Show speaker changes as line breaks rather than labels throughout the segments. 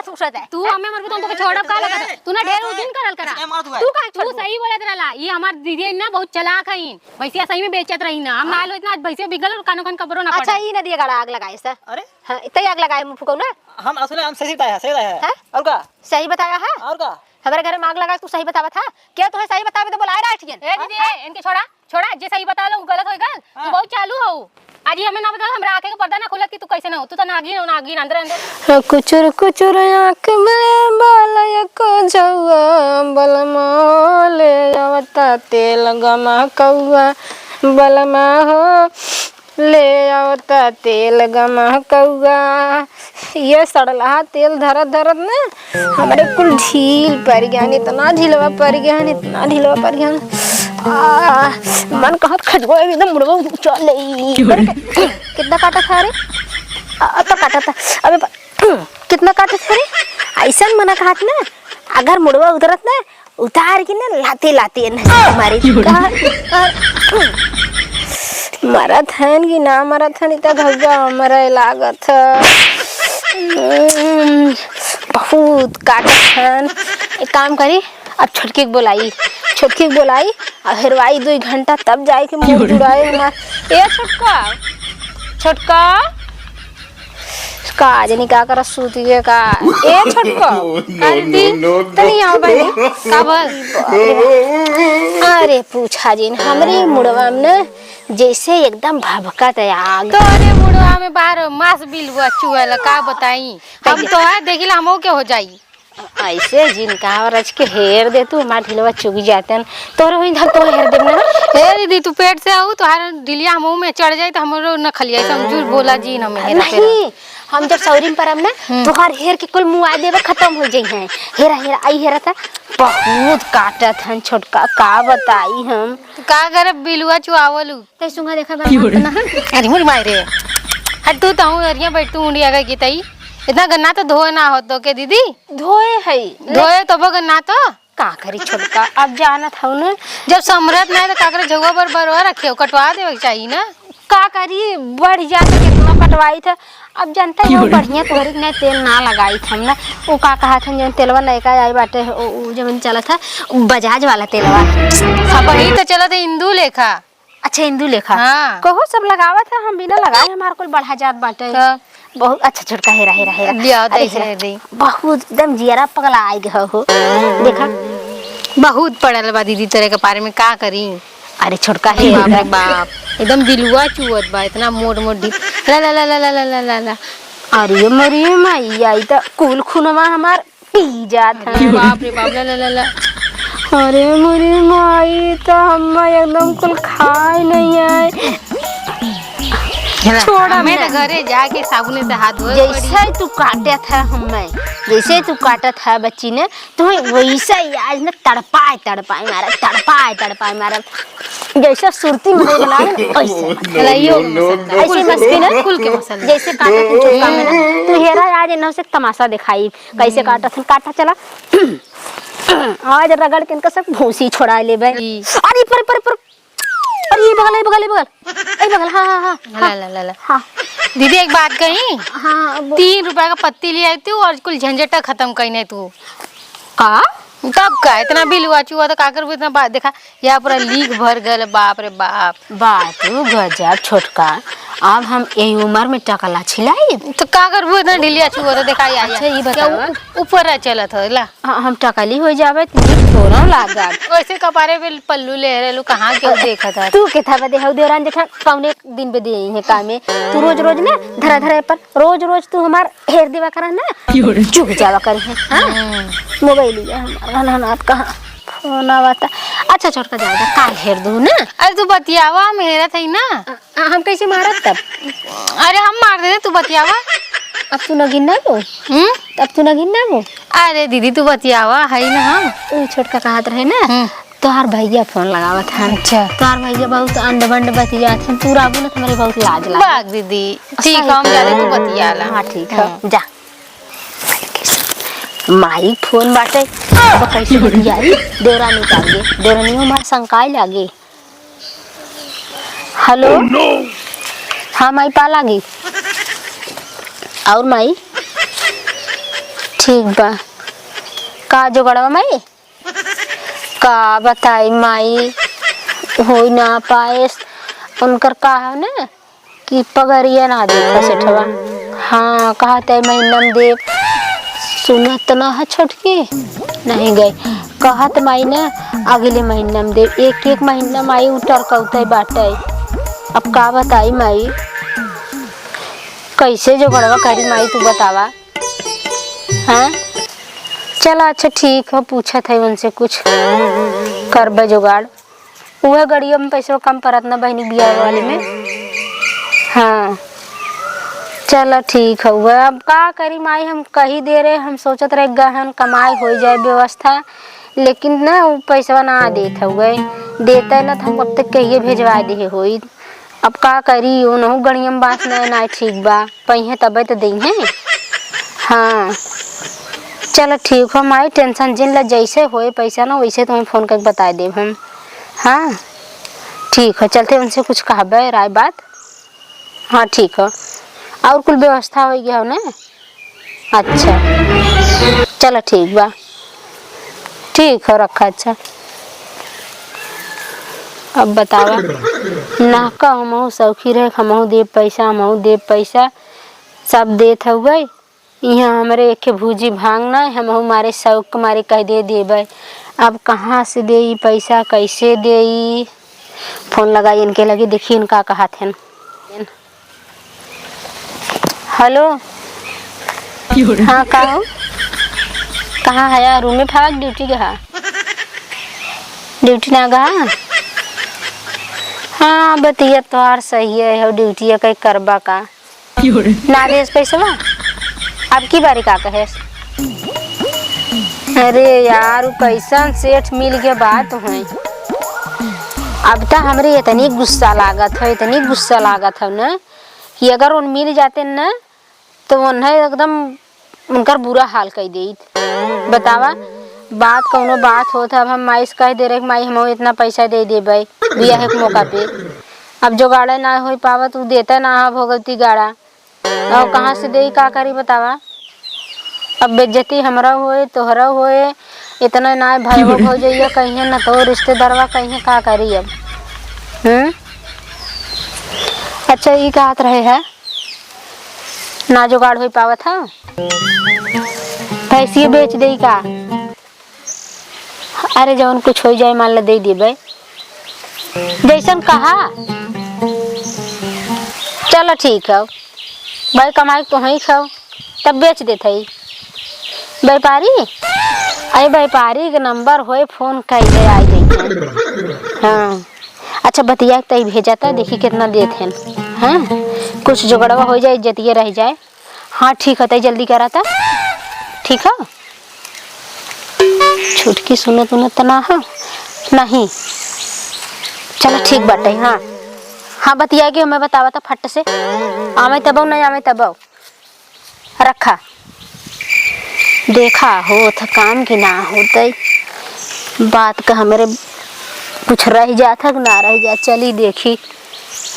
बहुत सुसत है।
तू हमें मरबू तो छोड़ब का लगा तू ना ढेर दिन करल करा तू सही बोलत रहला। ये हमार दीदी ना बहुत चलाक हईन, भैंसिया सही में बेचत रही ना। हम ना लो इतना भैंसिया बिगल और कानो कान कबरो ना पड़ा।
अच्छा ई नदी गाड़ा आग लगाए सर।
अरे
हां इतनी आग लगाए मुंह फुकौ ना।
हम असले हम सही बताया है और का
सही बताया है
और का
हमारे घर में आग लगा तू सही बतावा था क्या? तू सही बतावे तो बुलाए रहा ठीक
ए दीदी इनके छोड़ा छोड़ा जे सही बता लो गलत होई गल। तू बहुत चालू हो। आज ही हमें ना बता हमरा आंखें का पर्दा ना खोला कि तू कैसे ना हो। तू तो नागिन अंदर अंदर
कुचुर कुचुर आँख में बालय को जौआ बलमा ले आवता तेल गमा कौआ बलमा हो ले आवता तेल गमा कौआ। ये सड़ला तेल धरत धरत ना हमारे कुल ढील पड़ गया, इतना ढीलवा पड़ गया, इतना ढीलवा पड़ गया। मन कहत खजवा एकदम मुड़वा चल कितना काटा था रे? तो काटा था अबे कितना काटा था रे? ऐसा मना कहत ना अगर मुड़वा उतरत ना उतार के ना लाते लाते हमारी मरत है कि ना मरत है इतना घग्गा हमारा लागत बहुत काटत है। एक काम करी अब छोटकी के बोलाई और हेरवाई 2 घंटा तब जाए के मुंह जुड़ाए हमार। ए छोटका का जनी का कर सूती के का ए छोटका आंटी तनी आओ भाई का बोल। अरे पूछा जी हमरे मुड़वा में ना जैसे एकदम भभकत है आग।
तोरे मुड़वा में बाहर मांस बिलवा चुएला का बताई। हम तो है देखिला हमो के हो जाई
ऐसे जिनका रच के हेर दे तू हमार ढिलवा चुग जाते हैं तोरे वही धक तो हेर देब ना।
हे दीदी तू पेट से आऊ तो हर ढिलिया हमो में चढ़ जाई तो हमरो न खलिया समझू बोला जी न में हेरा
नहीं हम जब सौरी परम ना तोहार हेर के कुल मुंह आ देबे खत्म हो जाई है। हेरा हेरा आई हेरा था बहुत काटत हन छोटका का बताई हम
का करे बिलुआ चुआवलू
ते सुंगा देखा बना ना।
अरे मुर मारे हट तू ताऊ अरिया बैठ तू उंडिया गई तई इतना गन्ना तो धोए ना हो तो के दीदी
धोए है
धोए तो गन्ना तो
का करी छोटका अब जाना था ना
जब समरत नहीं तो का करे झगवा बरवा रखे कटवा देवे चाहिए ना।
का करी बढ़ जाता कितना कटवाई था अब जानता है बढ़िया तोहरी ने तेल ना लगाई था ना। वो का कहा था जब तेलवा नयका आई बाटे वो जब चला था बजाज वाला तेलवा
सब ही तो चला था हिंदू लेखा।
अच्छा हिंदू लेखा
हाँ।
कहो सब लगावा था हम बिना लगाए हमारे को बढ़ा जात बाटे बहुत अच्छा छोटका हेरा हेरा हेरा
लिया दे
बहुत एकदम जियरा पगला आई गया हो देखा
बहुत पड़ल बा दीदी तेरे के बारे में का करी।
अरे छोटका
हे बाप रे बाप एकदम दिलवा चुवत बा इतना मोट मोट ला ला ला ला ला ला ला ला।
अरे मरी माई आई तो कुल खुनवा हमार पी जात है
बाप रे बाप ला ला ला ला।
अरे मेरी माई तो हम एकदम कुल खाए नहीं आए
छोड़ा मैं घरे जाके साबुन से हाथ धोए
जैसे तू काटा था हमें जैसे तू काटा था बच्ची ने तो वैसा ही आज ना तड़पाए मारा जैसे सुरती में बना ऐसे मस्ती ना खुल के मसाला जैसे काटा था चोका में ना तो हेरा आज इन्हों से तमाशा दिखाई कैसे काटा चला आज रगड़ के इनका सब भूसी छोड़ा ले भाई। अरे पर अरे बगल हाँ
दीदी एक बात कही
हाँ
3 रुपए का पत्ती ले आई तू और कुल झंझटा खत्म कहीं तू
का
तब का इतना बिल हुआ चुआ तो का कर इतना बात देखा यहाँ पूरा लीक भर गल बाप रे बाप
गजब छोटका अब हम यही उम्र में टकला छिलाई
तो का कर इतना ढिलिया चुआ तो देखा
अच्छा ये बतावा
ऊपर चलत है ला
हम टकली हो जावे थोड़ा लागत
वैसे कपारे पे पल्लू ले रहे लो कहाँ के देखा था
तू के था बदे हो देवरान जेठा पौने दिन बदे है काम में तू रोज ना धरा पर रोज तू हमार हेर देवा करा ना चुक जावा करे है हां मोबाइल लिया हमारा ना कहां फोन आवता। अच्छा छोटका जाएगा काल हेर दू ना।
अरे तू बतियावा मेरा थी ना
हम कैसे मारत तब
अरे हम मार दे तू बतियावा
अब तू न गिनना वो अब तू न गिनना वो
अरे दीदी तू बतियावा है ना हम
छोटका कहत रहे ना तोहार भैया फोन लगावत है। अच्छा तोहार भैया बहुत अंड बंड बतियात है तू राबू ना तुम्हारे बहुत लाज लाग
बाग दीदी ठीक है हम जा रहे तू बतियाला।
हां ठीक है जा माई फोन बाटे कैसे बतियाई देवरानी कागे देवरानी हमार संकाय लागे। हेलो हाँ माई पा लागी और माई ठीक बा। का जोगड़वा माई का बताई माई हो ना पाए उनकर का है ना कि पगड़िया ना देखा सेठवा। हाँ कहा तय महीना में दे सुनत ना है छोटकी नहीं गई कहत माई ना अगले महीना में दे एक एक महीना माई उतर कौते बाटे। अब का बताई माई कैसे जोगड़वा करी माई तू बतावा। हाँ चला अच्छा ठीक है पूछा था उनसे कुछ करबे जुगाड़ वह गड़ियों में पैसा कम पड़त ना बहनी बियाह वाले में। हाँ चलो ठीक है वह अब का करी माई हम कही दे रहे हम सोचत रहे गहन कमाई हो जाए व्यवस्था लेकिन ना वो पैसा ना देता हुए देता ना तो हम अब तक कहिए भेजवा दे होई। अब का करी उन्हों गड़ियम बात ना ठीक बा पहिए तबे तो दी है। हाँ चलो ठीक हो माई टेंशन जिन ला जैसे होए पैसा ना वैसे तुम्हें फ़ोन करके बता देव हम। हाँ ठीक है चलते उनसे कुछ कहबे राय बात। हाँ ठीक है और कुल व्यवस्था हो गया हो ना। अच्छा चलो ठीक बा ठीक है रखा। अच्छा अब बतावा ना का हमहू सौखी रहे हमहू दे पैसा सब देत हुए यहाँ हमारे एक भूजी भांगना हमहू मारे शौक मारे कह दे देबे। अब कहाँ से दे पैसा कैसे दे फोन लगाई इनके लगे देखिए इनका कहा थे। हेलो हाँ कहो कहाँ है यार रूम में भाग ड्यूटी गया ड्यूटी ना गया। हाँ बतिया तो यार सही है ड्यूटी कहीं करबा का ना दे पैसा अब की बारी का कहे। अरे यार कैसन सेठ मिल गया बात है। अब तो हमरे इतनी गुस्सा लागत है ना कि अगर उन मिल जाते ना तो उन्हें एकदम उनका बुरा हाल कर दी। बतावा बात कौनो बात होता अब हम माई से कह दे रहे माई हम इतना पैसा दे देबे बियाह के मौका पे। अब जो गाड़ा ना हो पावा तू देता ना भोगती गाड़ा और कहाँ से दे का करी बतावा। अब बेइज्जती हमरा होए तोहरा होए इतना ना भाई हो जाइए कहीं ना तो रिश्तेदारवा कहीं का करी अब। अच्छा ये कहत रहे है ना जुगाड़ हो पावा था भैंसिए बेच दे का। अरे जवन कुछ हो जाए मान ला दे देबे जैसन कहा। चलो ठीक है भाई कमाई तो ही खाओ तब बेच देते ही व्यापारी अरे व्यापारी के नंबर होए फोन कैसे आ जाते। हाँ अच्छा बतिया तई भेजा था देखी कितना देते हैं। हाँ कुछ जुगड़वा हो जाए इज्जतिये रह जाए। हाँ ठीक है तई जल्दी करा था ठीक है। छुटकी सुनत तो ना है नहीं चलो ठीक बाटे। हाँ हाँ बतिया कि हमें बतावा था फट से आमे तब नहीं आमे तब रखा देखा हो था काम की ना होते बात का हमारे कुछ रह जाता ना रह जा चली देखी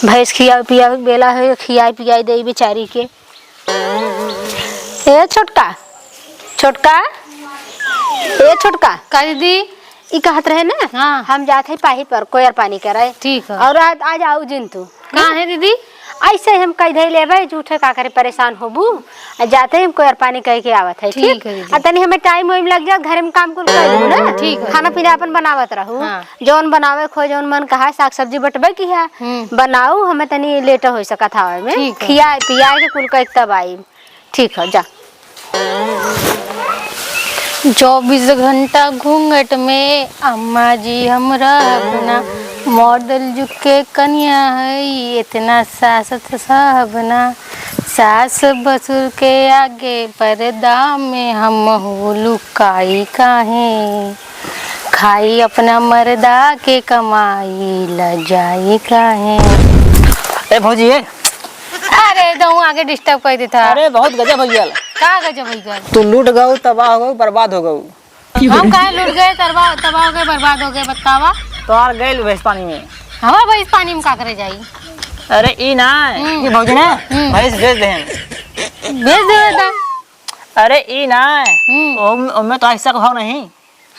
भैंस खिया पिया बेला है खिया पिया दे बेचारी के। ए छोटका छोटका
का दीदी
ई कहत रहे ना।
हाँ
हम जाते हैं पाही पर कोयर पानी करे
ठीक है
और आज आओ जिन तू
कहाँ है दीदी।
ऐसे हम कह दे लेबे झूठे का करे परेशान होबू जाते हम कोयर पानी कह के आवत है ठीक है। तनी हमें टाइम वाइम लग जाए घर में काम कुल कर लूं ना
ठीक है
खाना पीना अपन बनावत रहू।
हाँ।
जौन बनावे खो जौन मन कहा साग सब्जी बटबे की है बनाऊ हमें तनी लेट हो सकत हवे में खिया पिया के कुल का एक तब आई ठीक है जा।
24 घंटा घूंघट में अम्मा जी हमरा अपना मॉडल जुग के कन्या है इतना सासत साहबना सास बसुर के आगे पर्दा में हम हो लुकाई काहे खाई अपना मर्दा के कमाई ल जाई काहे।
ए भौजी है
अरे दऊ आगे डिस्टर्ब कर देता।
अरे बहुत गजब हो गया
का गजब हो गया
तू लूट गऊ तबाह हो गऊ बर्बाद हो गऊ।
हम काहे लूट गए तबाह हो गए बर्बाद हो गए बतावा।
तोहार गइल भैंस पानी में
हमार भैंस पानी में का करे जाई।
अरे ई ना ये भौजी ना भैंस बेच दे
भेज दे
अरे ई ना ओमे तो हिस्सा हो नहीं।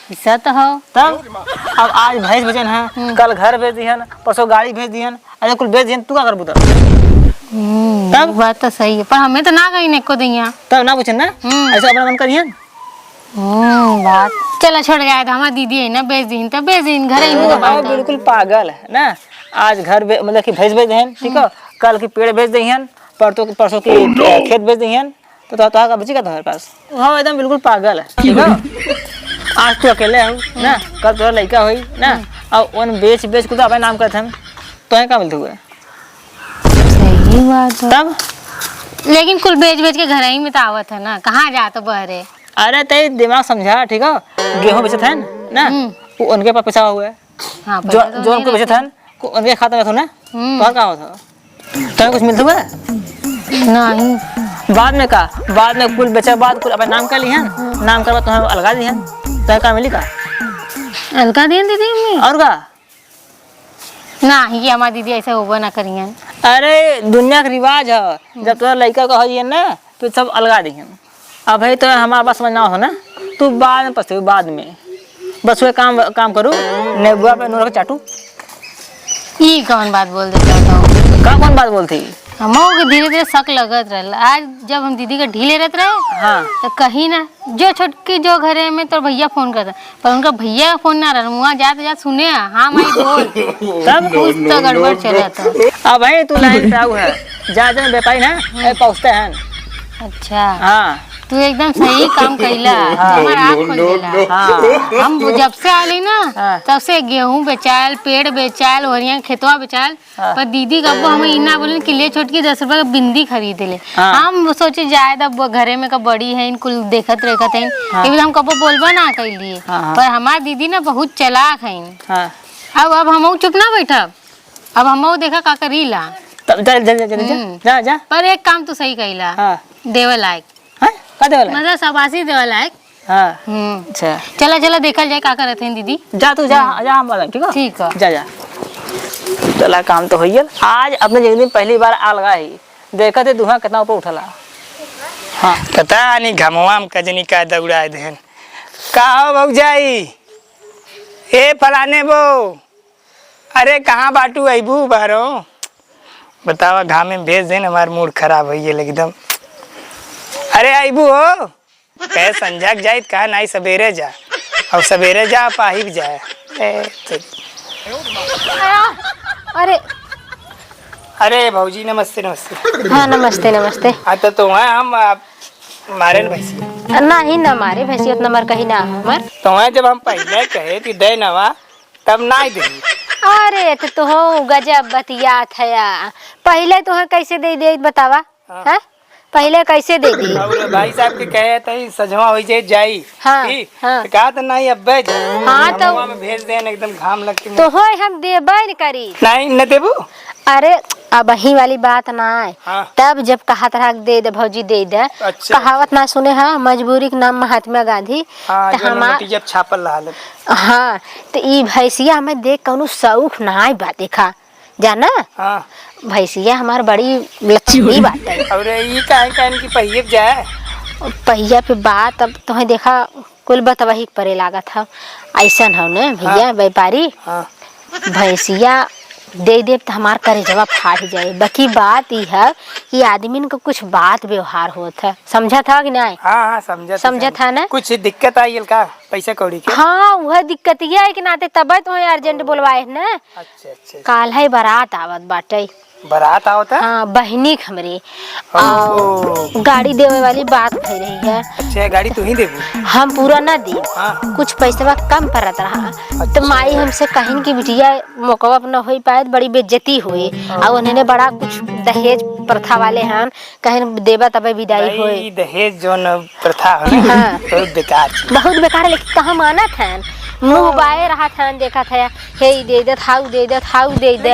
हिस्सा तो हो।
तब अब आज भैंस बेचन है, कल घर भेज दिहन, परसों गाड़ी भेज दिहन, अरे कुल बेच दिहन, तू क्या करबू तब?
तब बात तो सही है, पर हमें तो ना कहीं neko दिया।
तब ना पूछन ना, ऐसे अपना मन करियन।
बात चला छोड़ गया था, हमारी दीदी है ना बेच दिन तो बेच दिन घर ही में
तो बिल्कुल पागल है ना। आज घर मतलब कि भैंस बेच दिहन, ठीक है, कल की पेड़ बेच दिहन, परसों की खेत बेच दिहन, तो का बचेगा तुम्हारे पास? हाँ एकदम बिल्कुल पागल है, ठीक है। आज तू अकेले हो ना, कल तोरा लड़का हुई ना, और वन बेच बेच के तो अपने नाम करते हम, तो क्या मिलते हुए?
सही बात है।
तब
लेकिन कुल बेच बेच के घर ही में तो आवत है ना, कहाँ जा तो बहरे।
अरे ते दिमाग समझा, ठीक है, गेहूं बेचत है ना, वो उनके पास पैसा हुआ है,
हाँ,
जो उनको बेचत है उनके खाता में था ना, तो क्या होता? तुम्हें कुछ मिलता हुआ?
नहीं।
बाद में कुल बेचा बाद कुल अपने नाम कर लिहन, नाम करवा तुम्हें अलगा दिहन, तो क्या मिली का?
अलगा दे दीदी मम्मी
और का?
ना ही हमारी दीदी ऐसे होगा ना करियन।
अरे दुनिया का रिवाज है, जब तुम्हारा लड़का का हो ना तो सब अलगा दिहन। अब भाई तो हमारा बात समझना हो ना, तू बाद में पछताऊ, बाद में बस वो काम करूँ, नेबुआ पे नूर के चाटू।
ये कौन बात बोल देता था?
कौन बात बोलती?
हम धीरे धीरे शक लगत रहा। आज जब हम दीदी के ढीले रहते रहे,
हाँ,
तो कहीं ना जो छोटकी जो घरे में तो भैया फोन करता, पर उनका भैया का फोन ना रहा, वहाँ जाते सुने हाँ माई बोल, तब कुछ तो गड़बड़ चला था।
अब भाई तू लाइन पे आऊ है, जहाँ व्यापारी ना पहुँचते हैं।
अच्छा
हाँ,
तू एकदम सही काम कैला, हमारा आँख खोल देला। हम जब से आली ना, तब से गेहूं बेचाल, पेड़ बेचाल, ओरिया खेतवा बेचाल, पर दीदी कब हमें इना बोले कि ले छोटकी 10 रुपए का बिंदी खरीद ले। हम सोचे जाए तब घरे में का बड़ी है, कुल देखत रेखत है, हम कब बोलबा ना कैलिए, पर हमार दीदी ना बहुत चलाक है। अब हम चुप ना बैठब, अब हम देखा का करीला।
जा।
पर एक काम तो सही कैला, देवे लायक मतलब शाबाशी देवा लायक।
अच्छा
चला देखल जाए का करत हैं दीदी।
जा तू जा हम बात ठीक है।
ठीक है,
जा चला काम तो होइए। आज अपने जिंदगी में पहली बार आ लगा ही, देखा थे धुआं कितना ऊपर उठला।
हाँ पता नहीं घमवा में कजनी का दौड़ा देन का हो भौजाई, ए फलाने बो, अरे कहाँ बाटू अबू बारो, बतावा घाम में भेज देन, हमार मूड खराब है एकदम। अरे अबू हो कहे संझा जाए, कहा नहीं सवेरे जा, और सवेरे जा पाहिब जाए।
अरे
अरे भौजी नमस्ते। नमस्ते।
हाँ नमस्ते नमस्ते।
आता तो है हम मारे भैंसी
नहीं ना मारे भैंसी उतना मर कहीं ना हमार।
तो है जब हम पहले कहे कि दे नवा तब ना दे।
अरे तो हो गजब बतियात है, पहले तो है कैसे दे बतावा है, पहले कैसे दे दी?
और भाई साहब के कहे थे सजवा हो जाई।
हाँ, हाँ।
तो कहा तो नहीं अब
हाँ तो
में भेज देन, एकदम घाम लगती
तो हो हम देबे न करी।
नहीं न देबू।
अरे अब ही वाली बात ना है।
हाँ।
तब जब कहा तरह दे दे भौजी दे दे।
अच्छा।
कहावत ना सुने हाँ, मजबूरी के नाम महात्मा गांधी।
हाँ,
तो हमार
जब छापल रहा।
हाँ तो ई भैंसिया हमें देख कौनो शौक ना है बात देखा जाना।
हाँ
भैंसिया हमार बड़ी लक्ष्मी बात है।
और ये कहन की पहिए जाए
पहिया पे बात अब तो है देखा कुल बतवही परे लागत है ऐसा हो न भैया। व्यापारी भैंसिया दे दे तो हमार करेजवा फाट जाए। बाकी बात ये है कि आदमी को कुछ बात व्यवहार होता है, समझा था कि नहीं?
हाँ
समझा था ना।
कुछ दिक्कत आई का पैसा कौड़ी के?
हाँ वह दिक्कत ये है कि नाते तब तो अर्जेंट बोलवाए ना।
अच्छा
काल है बारात आवत बाटे।
बारात आवता?
हाँ बहनी हमरे गाड़ी देवे वाली बात कह रही है।
अच्छा गाड़ी तू ही देबू? हम
पूरा ना दी। कुछ पैसा कम पड़त रहा। तो माई हमसे कहीं की बिटिया मौका न हो पाए, बड़ी बेइज्जती हुई और उन्होंने बड़ा कुछ दहेज प्रथा वाले हैं कहीं देवा तब विदाई हुई।
दहेज जो प्रथा है ना बहुत बेकार है, लेकिन कहाँ माना था मुँह बाए रहा था, देखा था हे दे दे how they they how they दे।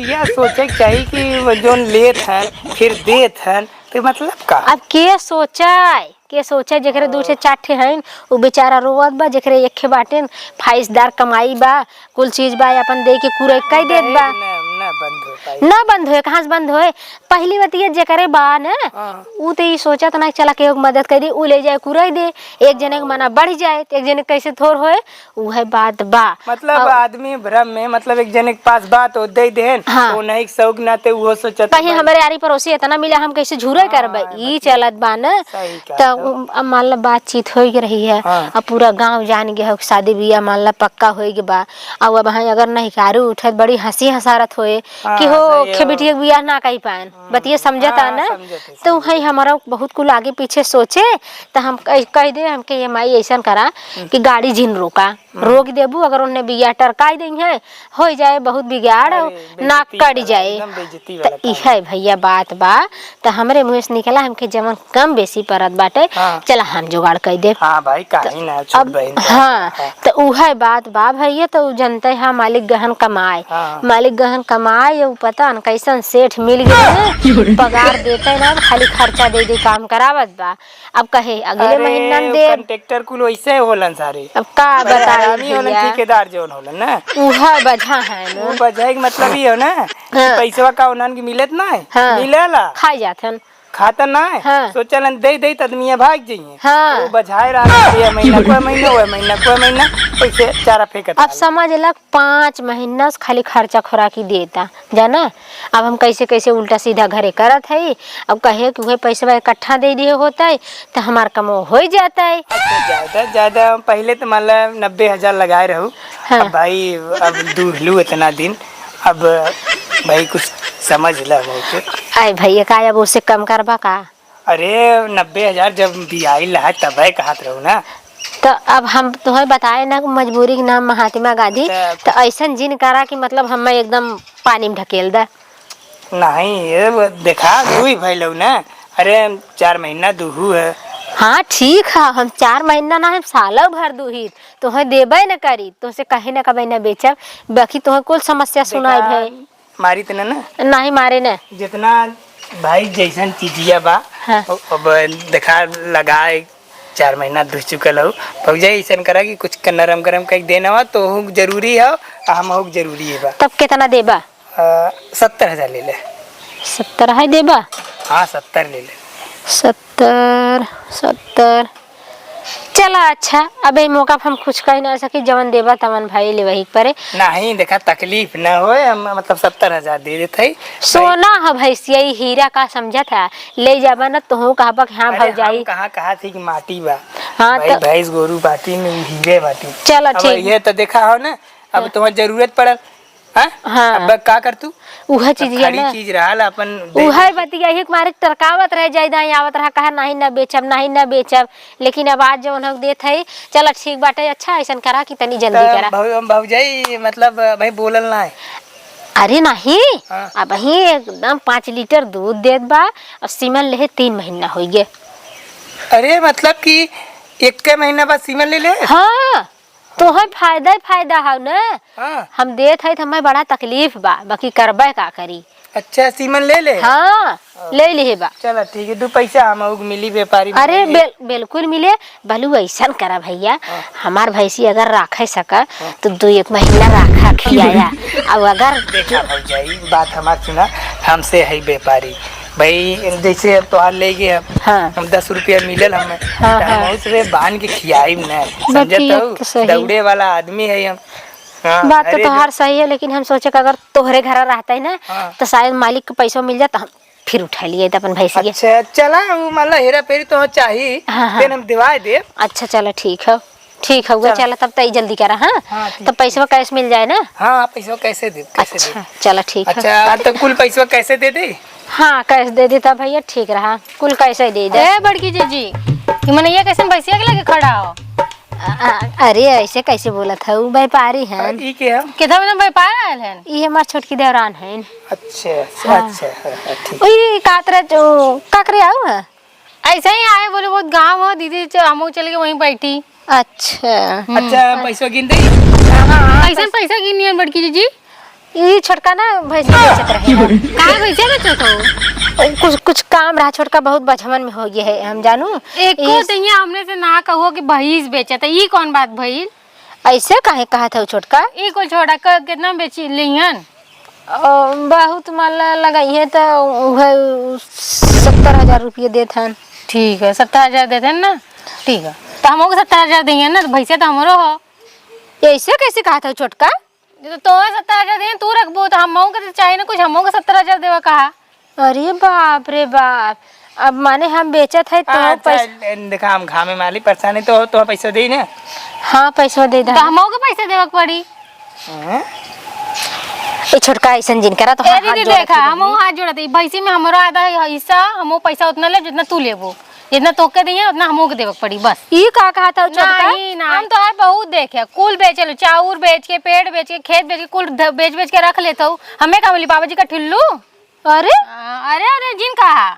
यह सोचे चाहिए कि जो लेत है फिर देत है तो मतलब का?
अब के सोचा जेकरे दूर से चाटे हैं वो बेचारा रोवत बा, जेकरे एक बाटे फाइसदार कमाई बा कुल चीज बा अपन दे के पूरा कई देत बा।
ना बंद हो पाई।
ना बंद होए, कहाँ से बंद होए। पहली बात ये जेकरे बा न ऊ तो ये सोचत ना चला के मदद कर दी, ऊ ले जाए कुरई दे, एक जने के मना बढ़ जाए तो एक जने कैसे थोर होए, ऊ है बात बा।
मतलब आदमी भ्रम में, मतलब एक जने के पास बात हो दे देन,
हाँ।
वो नहीं शौक नाते वो सोचत
कहीं हमारे आरी पड़ोसी इतना मिला हम कैसे झूरे करबे, ई चलत बा न।
सही कहा
तो अब मान ला बातचीत हो रही है, अब पूरा गांव जान गया हो शादी बियाह मान ला पक्का हो गया बा। अब वहाँ अगर नहीं कारू उठत बड़ी हंसी हसारत होए कि हो खे बेटी बियाह ना कही पाए, बतिये समझता न। तो है हमारा बहुत कुल आगे पीछे सोचे, तो हम कह दे हमके ये माई ऐसा करा कि गाड़ी जिन रोक देबू, अगर उन्हें बियाह टरकाई देंगे हो जाए बहुत बिगाड़, नाक कट जाए। तो इहे भैया बात बा। तो हमरे मुँह से निकला हमके जमन कम बेसी परत बाटे, चला हम जुगाड़ कर दे।
हाँ भाई काहे ना छोट बहन।
हाँ तो उहे बात बा भैया। तो जनते है मालिक गहन कमाए, मालिक गहन कमाए, वो पता न कैसन सेठ मिल गए, पगार देते ना, खाली खर्चा दे दे काम करावत बा। अब कहे अगले महीना दे,
कॉन्ट्रैक्टर कुल वैसे होलन सारे।
अब का बताए
होलन, ठेकेदार जोन होलन ना,
उहे वजह है
वो
न।
वजह के मतलब ही हो ना कि पैसवा का उन्हन के मिलत ना है,
हाँ।
मिलेला
खा जाथन।
खाता ना है,
हाँ।
सोचलन दे तदमिया भाग जाइए।
हाँ।
वो बजाय रहा ये महीना कोई महीना, वो महीना कोई महीना, पैसे चारा फेंकत।
अब समझ लग 5 महीना से खाली खर्चा खुराकी देता जाना। अब हम कैसे कैसे उल्टा सीधा घरे करत है। अब कहे कि वही पैसा इकट्ठा दे दिए होता है तो हमार कमो हो जाता है।
ज्यादा ज्यादा पहले तो मान ला 90,000 लगाए रहूं।
हाँ।
अब भाई अब दूल्हू इतना दिन, अब भाई कुछ समझ ला मुझे।
अरे भैया का अब उससे कम करबा का।
अरे 90,000 जब बियाई ला तब कहत रहू ना।
तो अब हम तुम्हें बताए ना मजबूरी के नाम महात्मा गांधी, तो ऐसा जिन करा कि मतलब हम एकदम पानी में ढकेल दा।
नहीं ये देखा दुई भाई लोग ना। अरे 4 महीना दूहू है।
हाँ ठीक है, हम 4 महीना ना हम सालों भर दूही तुम्हें देबे न करी, तुमसे कहे न कभी न बेचब, बाकी तुम्हें कुल समस्या सुनाई भाई।
मारी तना ना
नहीं मारे न,
जितना भाई जैसन चीजिया बा।
हाँ।
अब देखा लगाए 4 महीना दूह चुकल हो, भौजा ऐसा करा कि कुछ नरम गरम कहीं देना हो तो हो जरूरी है, हम हो जरूरी है बा।
तब कितना देबा?
70,000 ले ले।
70 है देबा?
हाँ 70 ले ले।
70 चला अच्छा। अब ये मौका हम कुछ कह ना सकी, जवन देबा तवन भाई ले वही परे।
नहीं देखा तकलीफ ना हो, मतलब 70,000 दे देते।
सोना है भैंसिया हीरा का समझा था, ले जाबा ना तो कहबा हाँ भौजाई।
कहा थी कि माटी बा।
हाँ
भाई
तो
भैंस गोरू बाटी में हीरे बाटी।
चलो
अब
ठीक।
ये तो देखा हो ना, अब तुम्हें जरूरत पड़ल।
हाँ।
अब का कर तू
उहे चीज है ना,
चीज रहल अपन
उहे बतिया ही मारे टरकावत रह जाए दाई आवत रहा, कहा नहीं ना बेचब नहीं ना बेचब, लेकिन अब आज जवन हम देत है चल ठीक बाटे। अच्छा ऐसा करा कि तनी जल्दी करा।
भौजाई मतलब भाई बोलल ना है।
अरे नहीं
हाँ।
अब ही एकदम 5 लीटर दूध देत बा, और सीमन ले 3 महीना हो गए।
अरे मतलब कि 1 महीना बाद सीमन ले ले।
हाँ तो है फायदा ही फायदा है ना।
हाँ।
हम देत है तो हमें बड़ा तकलीफ बा, बाकी करबे का करी।
अच्छा सीमन ले ले।
हाँ ले ले बा।
चलो ठीक है, 2 पैसा हम मिली व्यापारी।
अरे बिल्कुल मिले। भलू ऐसा करा भैया, हमार भैंसी अगर राखे सका तो 2-1 महीना राखा खियाया। अब अगर
देखा भौजाई बात हमार सुना, हमसे है व्यापारी भाई, जैसे तोहार ले गए
हाँ।
हम 10 रुपया मिलल हमें।
हाँ,
तो हम उसमें बांध के खियाई ना, समझत
सही।
दौड़े वाला आदमी है हम। हाँ,
बात तो
अरे
तोहार सही है, लेकिन हम सोचे कि अगर तोहरे घर रहता है ना
हाँ।
तो शायद मालिक को पैसा मिल जाता, हम फिर उठा लिए अपन भैंसी।
अच्छा चला मान ला हेरा फेरी तो चाहिए।
हाँ, हाँ।
फिर हम दिवाए दे।
अच्छा चलो ठीक है, ठीक है चलो तब तय जल्दी करा। हाँ,
हाँ, ठीक।
तब पैसा कैश मिल जाए ना।
हाँ पैसा कैसे दे, कैसे दे?
अच्छा चलो ठीक है।
अच्छा तो कुल पैसा कैसे दे दे?
हाँ कैश दे देता भैया, ठीक रहा, कुल कैसे दे दे।
ए बड़की जीजी कि मनैया कैसे भैंसिया के लगे खड़ा हो?
अरे ऐसे कैसे बोला था, वो व्यापारी हैं।
ठीक है।
कितना में व्यापार आयल है?
ये हमार छोटकी देवरान है।
अच्छा
हाँ।
अच्छा ठीक।
ओए कातरा जो काकरे आऊ है।
ऐसे ही आए, बोले बहुत गाँव हो दीदी, हम चले गए वहीं बैठी।
अच्छा
अच्छा पैसा गिन दे।
ऐसा पैसा गिनी बड़की जीजी?
ये छोटका ना भैंसी बेचत रहे।
काहे भैंसिया बेचत हो?
कुछ काम रहा छोटका, बहुत बचपन में हो गया है, हम जानू।
एको तैया हमने से ना कहो कि भैंस बेचत है, ये कौन बात भइल?
ऐसे काहे कहा था छोटका?
ई को छोड़ा कितना बेची लिहन?
बहुत मान लगाई है तो 70,000 रुपये देत हन।
ठीक है 70,000 देते हैं ना, ठीक है तो हम 70,000 देंगे ना, तो भैसे तो हमारो हो।
ऐसे कैसे कहा था छोटका?
तो 70,000 दें तू रखबो तो हम के चाहिए ना कुछ, हम 70,000 देवा कहा।
अरे बाप रे बाप, अब माने हम बेचत है तो पैसा
देखा हम घामे माली परेशानी तो पैसा दे ना।
हाँ पैसा दे
तो हम के पैसा देवा पड़ी।
ए छोटका ऐसा जिन करा तो
ए
हाथ
दीदी
जोड़
देखा हम हाथ जोड़ते भैंसी में हमारा आधा हिस्सा, हम पैसा उतना ले जितना तू लेबो, जितना तोके दिए उतना हमो के देवक पड़ी बस।
ई का कहा था छोटका?
नहीं ना हम तो आज बहुत देखे कुल बेचे लो, चाउर बेच के, पेड़ बेच के, खेत बेच के, कुल बेच बेच के रख लेता हूँ। हमें का बोली बाबा जी का ठिल्लू।
अरे
अरे अरे जिन कहा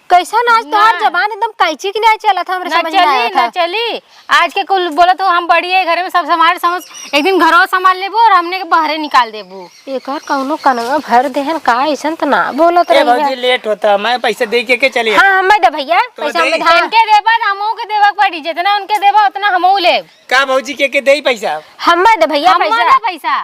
कैसा नाच तो हर जबान एकदम कैची की नहीं चला था, हमरे
ना
समझ में आया
चली
था।
ना चली आज के कुल बोला तो हम बड़ी है घर में सब हमारे समझ, एक दिन घरों संभाल लेबो और हमने के बहरे निकाल देबो।
एक और कौनो कनवा भर देहन का ऐसा तो ना बोलत
ए
रही
भौजी
है।
लेट होता, मैं पैसा दे के चलिए।
हाँ हमें दे भैया पैसा
दे।
हमें धा।
इनके देबा हमो के देवा पड़ी, जितना उनके देबा उतना हमो लेब।
का भौजी के दे पैसा?
हमें दे भैया
हम
पैसा।
ना पैसा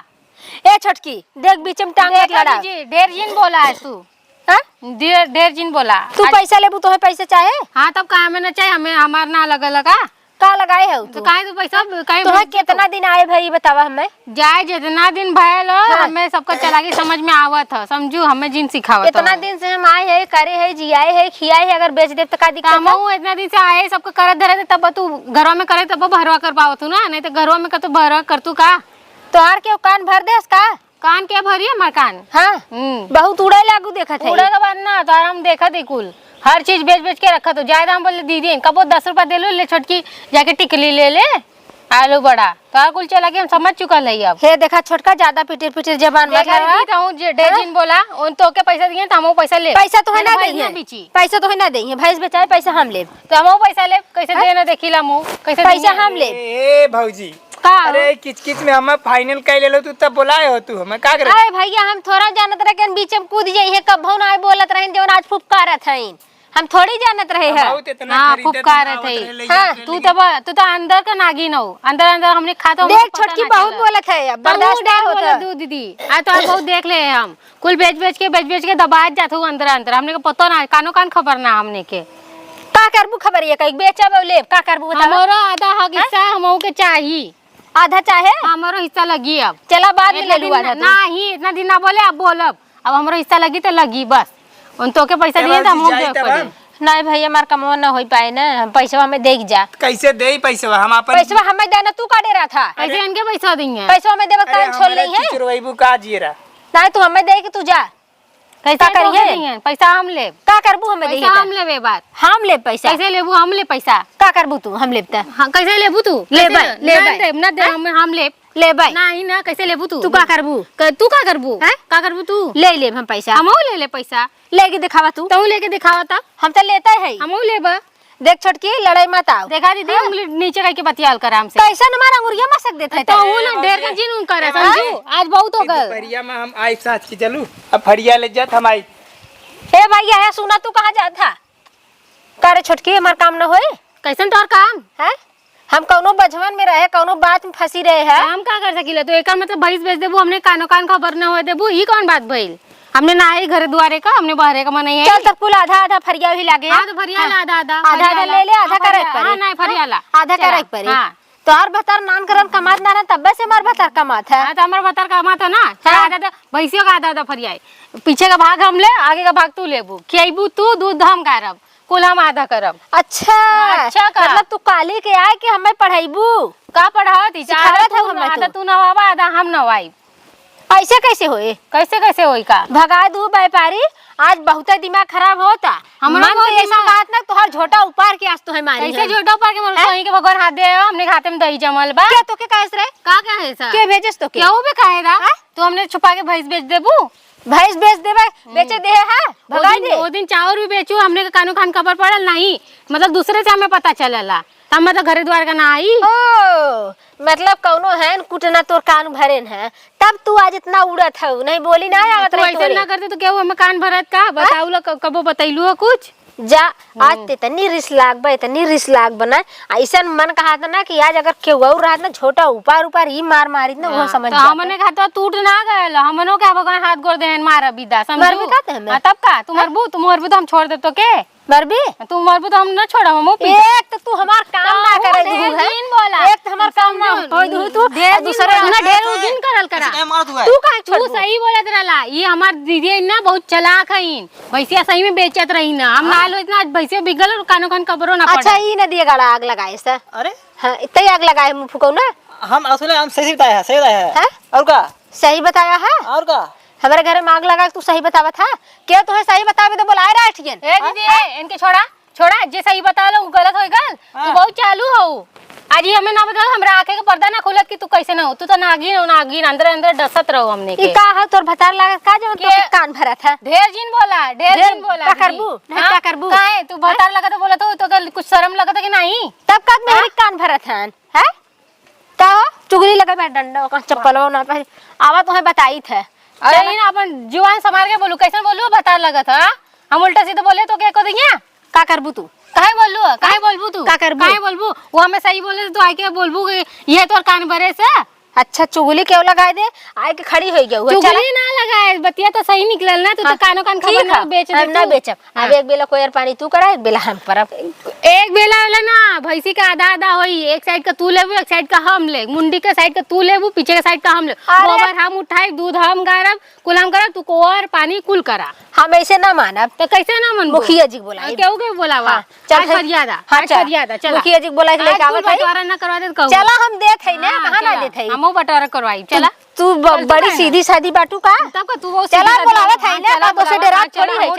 ए छोटकी देख बीच में टांग मत लड़ा।
जी ढेर जिन बोला है तू,
हाँ?
ढेर जिन बोला
तू पैसा लेबू तो है पैसा चाहे
हाँ तब कहा हमें ना चाहिए, हमें हमार ना लगा लगा
का लगाए है
तो
तू?
काहे तू पैसा काहे
तो कितना दिन आए भाई बतावा हमें।
जाए जितना दिन भयल हो हमें सबका चला के समझ में आवत है, समझू हमें जिन सिखावत
इतना दिन से हम आए है करे है जियाए है खियाए है, अगर बेच दे तो का दिक्कत है?
हम इतना दिन से आए सबको करत धरे तब तू घरों में करे तब भरवा कर पावत ना, नहीं तो घरों में तो भरवा कर तू का
तो आर के कान भर देस का?
कान के भरी हमार कान
हाँ बहुत उड़े लागू देखत है।
उड़े के बाद ना तो आराम देखा थी कुल हर चीज बेच बेच के रखा तो ज्यादा हम बोले दीदी कबो 10 रुपया दे लो ले छोटकी जाके टिकली ले ले आलू बड़ा तो कुल चला के हम समझ चुका है अब।
हे देखा छोटका ज्यादा पिटिर पिटिर जबान मत लड़ा।
डेजिन बोला उन तो के पैसा दिए तो हम पैसा ले
पैसा तो है ना देंगे, पैसा तो है ना देंगे, भैंस बेचाए पैसा हम ले
तो हम पैसा ले कैसे देना देखिला मुंह कैसे
पैसा हम ले।
ए भौजी
का
अरे किच किच में हम फाइनल कर ले लो तू तब बोलाए हो तू हमें का करे?
अरे भैया हम थोड़ा जानत रहे कि बीच में कूद जाई है कब ना बोलत रहे जवन आज फुफकारत हईन, हम थोड़ी जानत रहे है।
बहुत इतना
हाँ
खरीदे
फुफकारत है हाँ तू तो अंदर का नागिन हो, अंदर अंदर हमने खाता
देख छोटकी बहुत बोलत है अब बर्दाश्त नहीं होता।
दू दीदी आज तो बहुत देख ले हम कुल बेच बेच के दबा जाते हो अंदर अंदर, हमने को पता ना कानो कान खबर ना हमने के
का करबू खबर ये कई बेचब ले का करबू बता?
हमारा आधा हक हिस्सा हमो के चाहिए,
आधा चाहे
हमारा हिस्सा लगी अब
चला बाद में ले लू आधा।
नहीं इतना दिन ना बोले अब बोलब, अब हमारा हिस्सा लगी तो लगी बस उन तो के पैसा दिए तो हम
नहीं भैया हमार कमवा ना हो पाए ना, हम पैसा हमें देख जा।
कैसे दे पैसा? हम अपन
पैसा हमें देना तू का दे रहा था?
कैसे इनके पैसा देंगे?
पैसा हमें देवे कान छोड़ ली है
चिचरवाईबू का जीरा
नहीं तू हमें दे के तू जा।
कैसा
करिए?
पैसा हम ले
का करबू हमें
पैसा हम लेबे बात
हम ले पैसा
कैसे लेबू हम ले पैसा
का करबू तू हम लेबता
हाँ कैसे लेबू तू
ले
कैसे?
भाई, ले
ना
भाई।
दे ना दे हम ले
ले भाई
नहीं ना कैसे लेबू तू
तू का करबू?
तू का करबू
हैं?
का करबू तू
ले ले हम पैसा
हम ले ले पैसा
लेके दिखावा तू
तू लेके दिखावा था
हम तो लेता है।
हम लेबा
देख छोटकी लड़ाई मत आओ।
देखा दीदी उंगली नीचे करके बतियाल कर हमसे
कैसा हमारा अंगुरिया मसक देता है
तो वो ना ढेर का जिन करे समझू आज बहुत हो गल
फरिया में हम आई साथ की चलू अब फरिया ले जात हम आई।
ए भैया है सुना तू कहाँ जा था? करे छोटकी हमार काम न होए
कैसन तोर काम
है? हम कौनो बजवन में रहे कौनो बात में फंसी रहे है।
हम का कर सकीला तो एक मतलब भैंस बेच देबू हमने कानो कान खबर न होए देबू ई कौन बात भइल? हमने ना ही घर दुआरे का हमने बाहरे का मनाई है
चल तब कुल आधा आधा फरिया ही लागे।
हाँ तो फरियाला आधा आधा
आधा आधा ले ले आधा करे
हाँ
परे।
नहीं फरियाला
आधा करे परे।
हाँ
तो और भतार नान करन कमात ना तब्बे से मार भतार कमात है।
हाँ तो हमारा बतर का माता ना चल आधा आधा भैंसियों का आधा आधा फरियाई, पीछे का भाग हम ले आगे का भाग तू लेबू, खियाबू तू दूध हम गारब कुल हम आधा करब।
अच्छा
अच्छा का?
मतलब तू काली के आए कि हमें पढ़ाईबू
का पढ़ावती
सिखावत हूँ हमें
आधा
तू।
तू नवाबा आधा हम नवाई
ऐसे कैसे होए?
कैसे कैसे होई का?
भगा दू व्यापारी आज बहुत दिमाग खराब होता।
हमारा
मन
बहुत
तो ऐसा
दिमाग-
बात ना तोहर झोटा उपार के आज तो है मारी
कैसे झूठा पर के कहीं के भगवान हाथ दे हमने खाते में दही जमल बा
क्या तो के कैसे रहे
का क्या है सर
के भेजस तो के
क्या वो भी कहेगा तो हमने छुपा के भैंस बेच देबू
भैंस बेच देबे बेचे दे है भगा दे।
वो दिन चावल भी बेचू हमने के कानू खान खबर पड़ल नहीं मतलब दूसरे से हमें पता चलला तब मतलब घरे द्वार का ना आई
ओ मतलब कौनो है कुटना तोर कान भरेन है तब तू आज इतना उड़त है नहीं बोली ना आवत
तो
रही
ऐसे ना करते तो क्या वो हमें कान भरत का बताऊ लो कबो बतैलू हो कुछ
जा आज ते तनी रिस लाग बा तनी रिस लाग बना ऐसा मन कहा था ना कि आज अगर केहू और रात ना छोटा ऊपर ऊपर ही मार मारी ना वो समझ
तो हमने कहा तो टूट ना गए हमनो क्या भगवान हाथ गोड़ देहन मार बिदा समझ
मरबी कहते हैं मैं
तब का तू मरबू तो हम छोड़ दे तो के
मरबी
तू मरबू तो हम ना छोड़ा हम
एक तो तू हमार काम ना करे दू है
बोला
एक तो हमार काम ना होई दू तू दूसरे
ना ढेर दिन करल करा
क्या मारत हुआ है?
तू काहे
तू
छोड़
सही बोलत रहला ये हमार दीदी ना बहुत चालाक हईन भैंसिया सही में बेचत रही ना हम नाल इतना भैंसिया बिगल और कानो कान कबरो ना
अच्छा
पड़े
ई न दिए गाड़ा आग लगाए से
अरे
हां इतनी आग लगाए मुंह फुकाऊ ना
हम असले हम सही बताया है, सही बताया है।
हैं?
और का
सही बताया है
और का
हमारे घर में आग लगा के तू सही बतावा था क्या तुम्हें सही बतावे तो बोला रहा ठियन
ए दीदी इनके छोड़ा जे सही बता लो गलत हो गल तू बहुत चालू हो आज ही हमें ना बता हमरा आंखें का पर्दा ना खुलत कि तू कैसे ना हो तू तो नागिन अंदर अंदर डसत रहो हमने
ई
के
का है तोर भतार लागत का जो तो कान भरा था
ढेर जिन बोला
का करबू? नहीं, का करबू?
काहे तू भतार लगा तो बोला तो कुछ शर्म लगा था कि नहीं
तब का मेरे कान भरा था है ता चुगली लगा बैठ डंडा का चप्पल ना पे आवा तुम्हें बताई थे
अरे इन अपन जुआन संभाल के बोलू कैसे बोलू भतार लगा था हम उल्टा सीधे बोले तो क्या को दिया
का करबू तू
काहे बोलबू तू
का करबू?
काहे बोलबू वो हमें सही बोले तो आके बोलबू कि ये तोर कान भरे से
अच्छा चुगली क्यों लगाए दे आए के खड़ी हो गया हुआ
चुगली ना लगाए बतिया तो सही निकलल ना तू तो कानो कान खबर ना बेच दे
ना बेचब अब एक बेला कोयर पानी तू करा एक बेला हम परब
एक बेला वाला ना भैंसी का आधा आधा होई एक साइड का तू लेबू एक साइड का हम ले मुंडी का साइड का तू लेबू पीछे का साइड का हम ले गोबर हम उठाए दूध हम गारब कुल हम करब तू कोर पानी कुल करा
हम ऐसे ना मानब
तो कैसे ना मन
मुखिया जी बोला
केहू के बोलावा
चल
चल फरियादा
हाँ चल
फरियादा चल
मुखिया जी बोला के लेके आवत है
बंटवारा ना करवा दे तो कहू
चला हम देत है ना कहां ना देत है
हमो बंटवारा करवाई चला
तू बड़ी सीधी सादी बाटू का
तब का तू वो
चला बोलावत है ना तो से डरा थोड़ी है